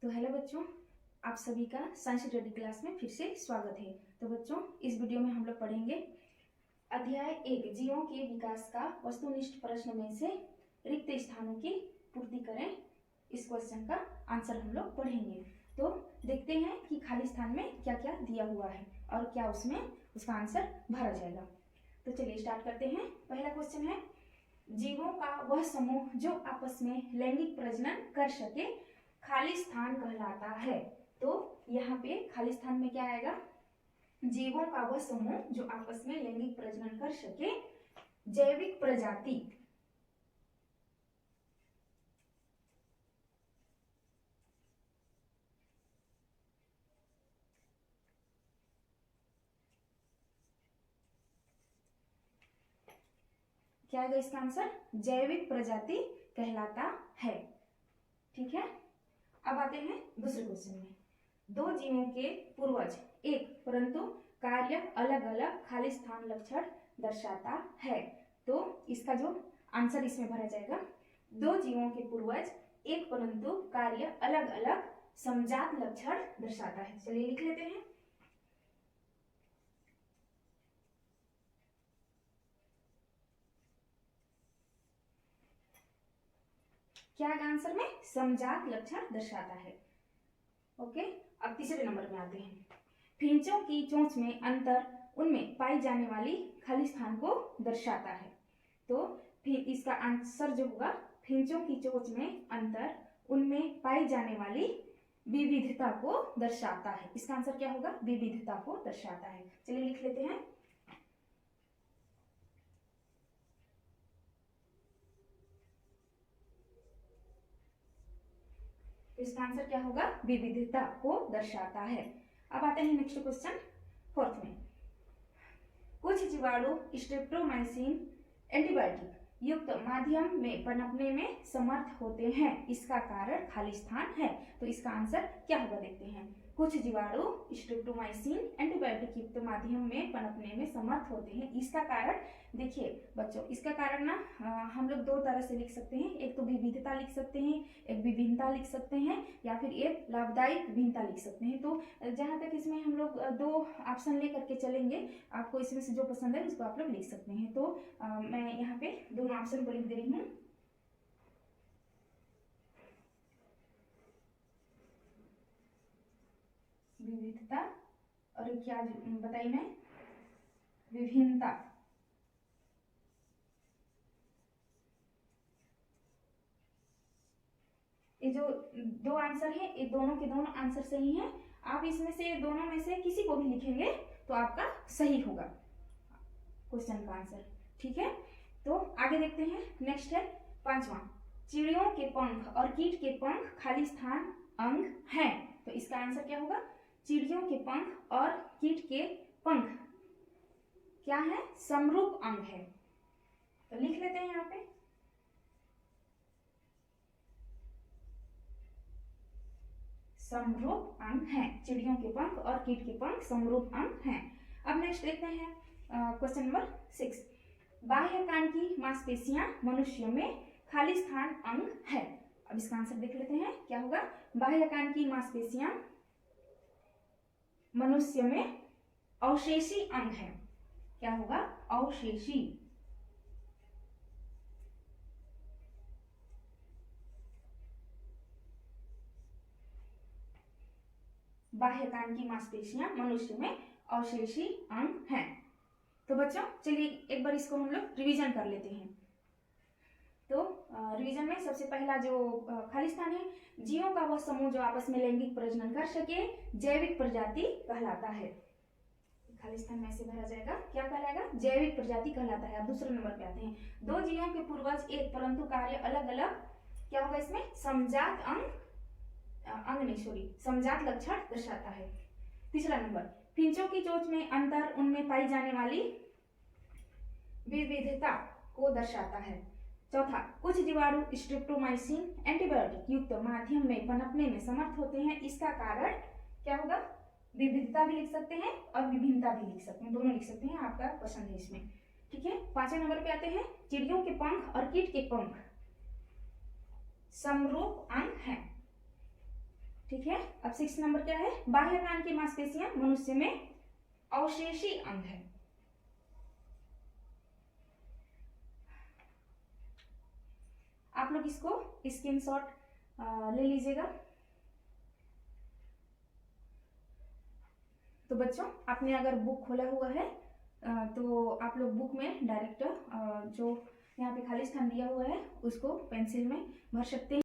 तो हेलो बच्चों, आप सभी का साइंस स्टडी क्लास में फिर से स्वागत है। तो बच्चों, इस वीडियो में हम लोग पढ़ेंगे अध्याय 1 जीवों के विकास का वस्तुनिष्ठ प्रश्न में से रिक्त स्थानों की पूर्ति करें। इस क्वेश्चन का आंसर हम लोग पढ़ेंगे। तो देखते हैं कि खाली स्थान में क्या क्या दिया हुआ है और क्या उसमें उसका आंसर भरा जाएगा। तो चलिए स्टार्ट करते हैं। पहला क्वेश्चन है, जीवों का वह समूह जो आपस में लैंगिक प्रजनन कर सके खाली स्थान कहलाता है। तो यहाँ पे खाली स्थान में क्या आएगा? जीवों का वह समूह जो आपस में लैंगिक प्रजनन कर सके, जैविक प्रजाति। क्या आएगा इसका आंसर? जैविक प्रजाति कहलाता है। ठीक है, अब आते हैं दूसरे क्वेश्चन में। दो जीवों के पूर्वज एक परंतु कार्य अलग अलग खाली स्थान लक्षण दर्शाता है। तो इसका जो आंसर इसमें भरा जाएगा, दो जीवों के पूर्वज एक परंतु कार्य अलग अलग समजात लक्षण दर्शाता है। चलिए लिख लेते हैं। क्या आंसर में? समजात लक्षण दर्शाता है। ओके, अब तीसरे नंबर में आते हैं। फिंचों की चोंच में अंतर उनमें पाई जाने वाली खाली स्थान को दर्शाता है। तो फिर इसका आंसर जो होगा, फिंचों की चोंच में अंतर उनमें पाई जाने वाली विविधता को दर्शाता है। इसका आंसर क्या होगा? विविधता को दर्शाता है। चलिए लिख लेते हैं। इसका आंसर क्या होगा? विविधता को दर्शाता है। अब आते हैं नेक्स्ट क्वेश्चन, फोर्थ में। कुछ जीवाणु स्ट्रेप्टोमाइसिन एंटीबायोटिक युक्त माध्यम में पनपने में समर्थ होते हैं, इसका कारण खाली स्थान है। तो इसका आंसर क्या होगा देखते हैं। कुछ जीवाणु स्ट्रेप्टोमाइसिन एंटीबायोटिक युक्त माध्यम में पनपने में समर्थ होते हैं, इसका कारण देखिए बच्चों, इसका कारण ना हम लोग दो तरह से लिख सकते हैं। एक तो विविधता लिख सकते हैं, एक विभिन्नता लिख सकते हैं, या फिर एक लाभदायक विभिन्नता लिख सकते हैं। तो जहां तक इसमें हम लोग दो ऑप्शन लेकर के चलेंगे, आपको इसमें से जो पसंद है उसको आप लोग लिख सकते हैं। तो मैं यहाँ पे दोनों ऑप्शन को लिख दे रही हूँ। विविधता और क्या बताई मैं? विभिन्नता। ये जो दो आंसर है, ये दोनों के दोनों आंसर सही हैं। आप इसमें से दोनों में से किसी को भी लिखेंगे तो आपका सही होगा क्वेश्चन का आंसर। ठीक है, तो आगे देखते हैं। नेक्स्ट है पांचवा, चिड़ियों के पंख और कीट के पंख खाली स्थान अंग हैं। तो इसका आंसर क्या होगा? चिड़ियों के पंख और कीट के पंख क्या है? समरूप अंग है। तो लिख लेते हैं यहाँ पे। समरूप अंग हैं, चिड़ियों के पंख और कीट के पंख समरूप अंग हैं। अब नेक्स्ट देखते हैं क्वेश्चन नंबर 6। बाह्य कान की मांसपेशियां मनुष्य में खाली स्थान अंग है। अब इसका आंसर देख लेते हैं, क्या होगा? बाह्य कान की मांसपेशियां मनुष्य में अवशेषी अंग है। क्या होगा? अवशेषी। बाह्य कान की मांसपेशियां मनुष्य में अवशेषी अंग हैं। तो बच्चों चलिए एक बार इसको हम लोग रिवीजन कर लेते हैं। तो रिवीजन में सबसे पहला जो खाली स्थान है, जीवों का वह समूह जो आपस में लैंगिक प्रजनन कर सके, जैविक प्रजाति कहलाता है। खाली स्थान में ऐसे भरा जाएगा, क्या कहलाएगा? जैविक प्रजाति कहलाता है। अब दूसरे नंबर पे आते हैं। दो जीवों के पूर्वज एक परंतु कार्य अलग अलग, क्या होगा इसमें? समजात समजात लक्षण दर्शाता है। तीसरा नंबर, फिंचों की चोंच में अंतर उनमें पाई जाने वाली विविधता को दर्शाता है। चौथा, कुछ जीवाणु स्ट्रेप्टोमाइसिन एंटीबायोटिक युक्त माध्यम में पनपने में समर्थ होते हैं, इसका कारण क्या होगा? विविधता भी लिख सकते हैं और विभिन्नता भी लिख सकते हैं, दोनों लिख सकते हैं, आपका पसंद है इसमें। ठीक है, पांचवें नंबर पे आते हैं। चिड़ियों के पंख और कीट के पंख समरूप अंग हैं। ठीक है। अब 6 नंबर क्या है, बाह्य कान की मांसपेशियां मनुष्य में अवशेषी अंग है। आप लोग इसको स्क्रीनशॉट ले लीजिएगा। तो बच्चों आपने अगर बुक खोला हुआ है तो आप लोग बुक में डायरेक्ट जो यहाँ पे खाली स्थान दिया हुआ है उसको पेंसिल में भर सकते हैं।